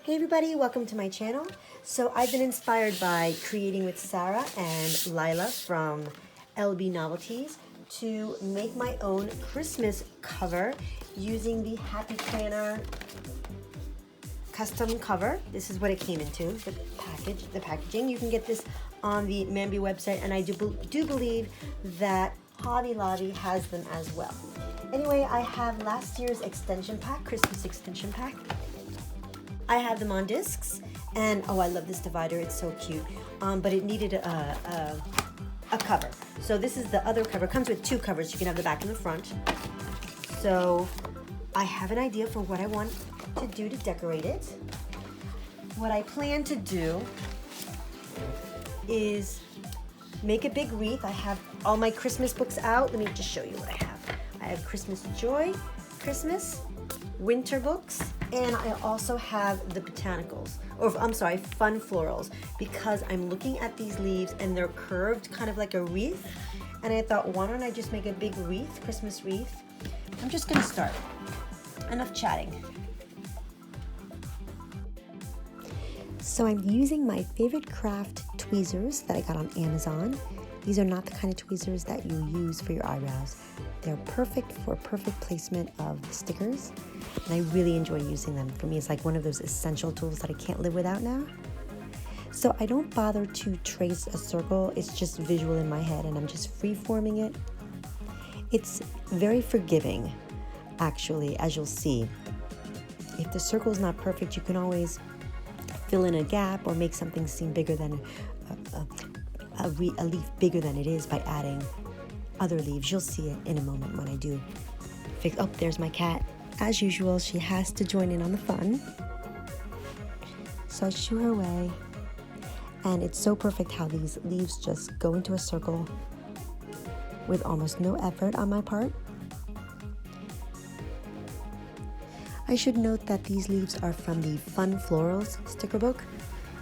Hey everybody, welcome to my channel. So I've been inspired by creating with Sarah and Lila from LB Novelties to make my own Christmas cover using the Happy Planner custom cover. This is what it came into, the packaging. You can get this on the Mambi website, and I do believe that Hobby Lobby has them as well. Anyway, I have last year's extension pack, Christmas extension pack. I have them on discs, and oh, I love this divider, it's so cute. But it needed a cover. So this is the other cover. It comes with two covers. You can have the back and the front. So I have an idea for what I want to do to decorate it. What I plan to do is make a big wreath. I have all my Christmas books out. Let me just show you what I have. I have Christmas Joy, Christmas, winter books, and I also have the botanicals, or I'm sorry, fun florals, because I'm looking at these leaves and they're curved kind of like a wreath, and I thought, why don't I just make a big wreath, Christmas wreath? I'm just gonna start. Enough chatting. So I'm using my favorite craft tweezers that I got on Amazon. These are not the kind of tweezers that you use for your eyebrows. They're perfect for perfect placement of stickers, and I really enjoy using them. For me, it's like one of those essential tools that I can't live without now. So I don't bother to trace a circle. It's just visual in my head, and I'm just free-forming it. It's very forgiving, actually, as you'll see. If the circle is not perfect, you can always fill in a gap or make something seem bigger than a leaf bigger than it is by adding other leaves. You'll see it in a moment when I do fix. Oh, there's my cat. As usual, she has to join in on the fun. So I shoo her away, and it's so perfect how these leaves just go into a circle with almost no effort on my part. I should note that these leaves are from the Fun Florals sticker book,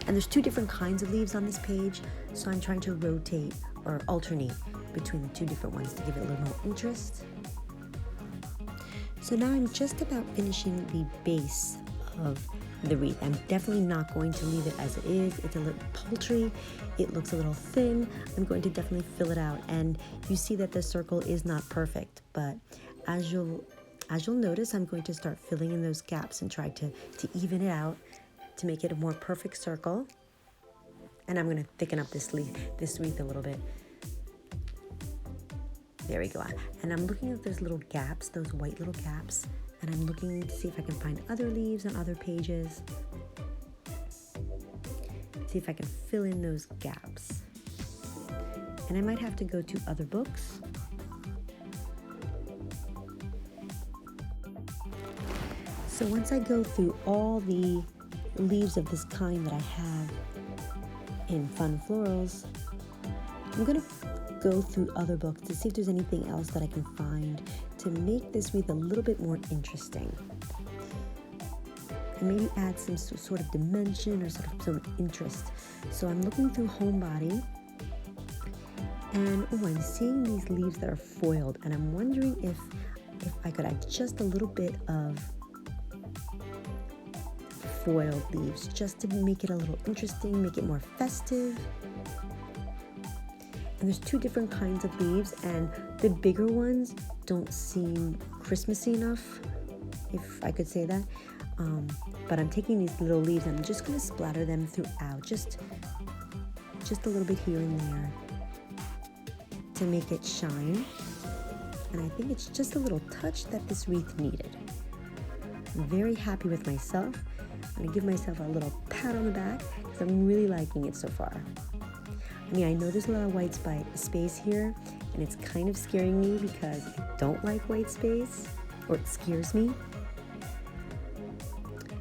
and there's two different kinds of leaves on this page, so I'm trying to rotate or alternate between the two different ones to give it a little more interest. So now I'm just about finishing the base of the wreath. I'm definitely not going to leave it as it is. It's a little paltry. It looks a little thin. I'm going to definitely fill it out, and you see that the circle is not perfect, but as you'll notice, I'm going to start filling in those gaps and try to even it out to make it a more perfect circle. And I'm going to thicken up this wreath a little bit. There we go. And I'm looking at those little gaps, those white little gaps, and I'm looking to see if I can find other leaves on other pages. See if I can fill in those gaps. And I might have to go to other books. So once I go through all the leaves of this kind that I have in Fun Florals, I'm going to go through other books to see if there's anything else that I can find to make this wreath a little bit more interesting. And maybe add some sort of dimension or some interest. So I'm looking through Homebody, and I'm seeing these leaves that are foiled, and I'm wondering if I could add just a little bit of foiled leaves just to make it a little interesting, make it more festive. And there's two different kinds of leaves, and the bigger ones don't seem Christmassy enough, if I could say that. But I'm taking these little leaves and I'm just going to splatter them throughout, just a little bit here and there to make it shine. And I think it's just a little touch that this wreath needed. I'm very happy with myself. I'm going to give myself a little pat on the back because I'm really liking it so far. I mean, I know there's a lot of white space here, and it's kind of scaring me because I don't like white space, or it scares me.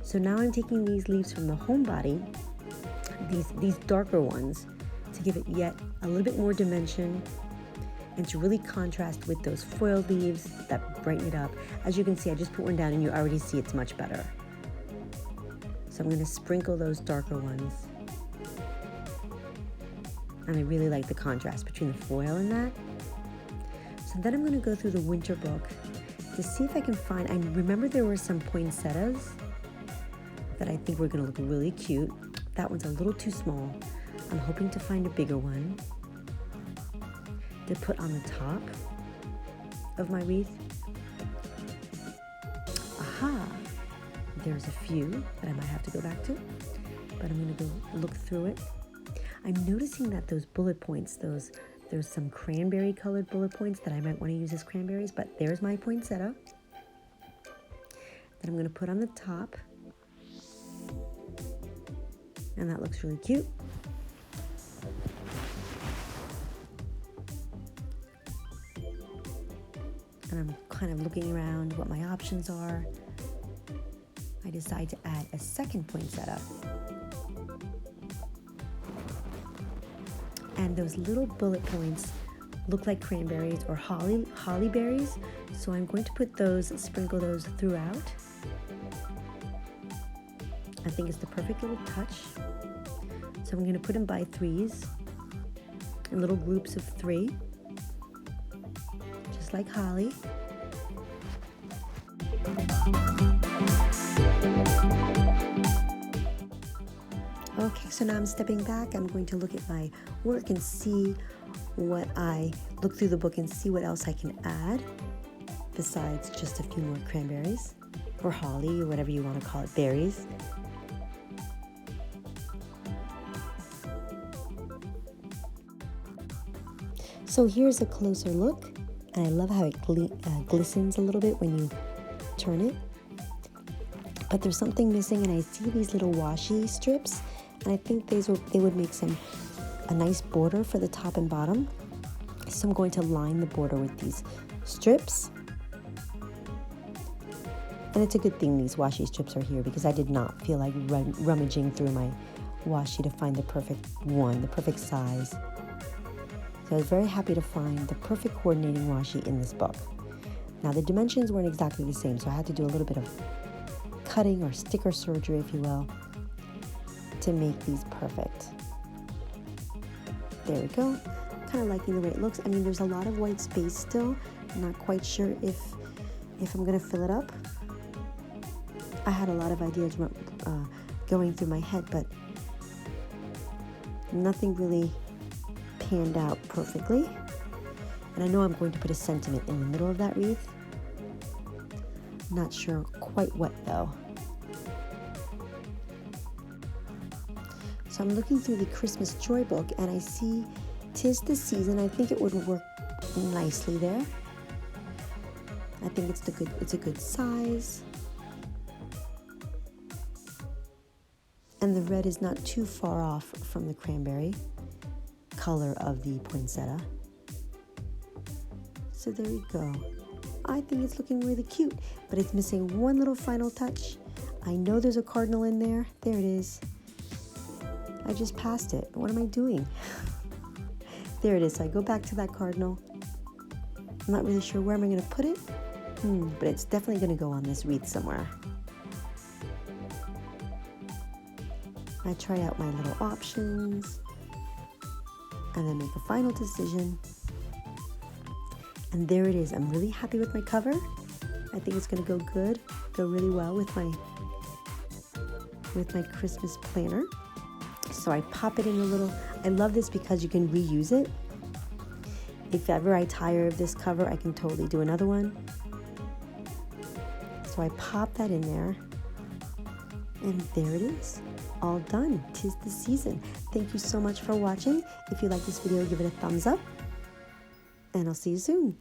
So now I'm taking these leaves from the Homebody, these darker ones, to give it yet a little bit more dimension and to really contrast with those foiled leaves that brighten it up. As you can see, I just put one down and you already see it's much better. So I'm going to sprinkle those darker ones. And I really like the contrast between the foil and that. So then I'm going to go through the winter book to see if I can find, I remember there were some poinsettias that I think were gonna look really cute. That one's a little too small. I'm hoping to find a bigger one to put on the top of my wreath. Aha! There's a few that I might have to go back to, but I'm gonna go look through it. I'm noticing that those bullet points, there's some cranberry colored bullet points that I might want to use as cranberries, but there's my poinsettia that I'm gonna put on the top. And that looks really cute. And I'm kind of looking around what my options are. I decide to add a second poinsettia. And those little bullet points look like cranberries or holly berries. So I'm going to put those, sprinkle those throughout. I think it's the perfect little touch. So I'm going to put them by threes, in little groups of 3, just like holly. Okay, so now I'm stepping back. I'm going to look at my work and see what look through the book and see what else I can add besides just a few more cranberries or holly or whatever you want to call it, berries. So here's a closer look, and I love how it glistens a little bit when you turn it. But there's something missing, and I see these little washi strips, and I think they would make a nice border for the top and bottom. So I'm going to line the border with these strips. And it's a good thing these washi strips are here because I did not feel like rummaging through my washi to find the perfect one, the perfect size. So I was very happy to find the perfect coordinating washi in this book. Now the dimensions weren't exactly the same, so I had to do a little bit of cutting or sticker surgery, if you will, to make these perfect. There we go. Kind of liking the way it looks. I mean, there's a lot of white space still. I'm not quite sure if I'm gonna fill it up. I had a lot of ideas going through my head, but nothing really panned out perfectly. And I know I'm going to put a sentiment in the middle of that wreath. Not sure quite what though. So I'm looking through the Christmas Joy book and I see 'Tis the Season. I think it would work nicely there. I think it's a good size. And the red is not too far off from the cranberry color of the poinsettia. So there we go. I think it's looking really cute, but it's missing one little final touch. I know there's a cardinal in there. There it is. I just passed it. What am I doing? There it is. So I go back to that cardinal. I'm not really sure where I'm going to put it, but it's definitely going to go on this wreath somewhere. I try out my little options and then make a final decision. And there it is. I'm really happy with my cover. I think it's going to go really well with my Christmas planner. So I pop it in a little. I love this because you can reuse it. If ever I tire of this cover, I can totally do another one. So I pop that in there. And there it is. All done. 'Tis the season. Thank you so much for watching. If you like this video, give it a thumbs up. And I'll see you soon.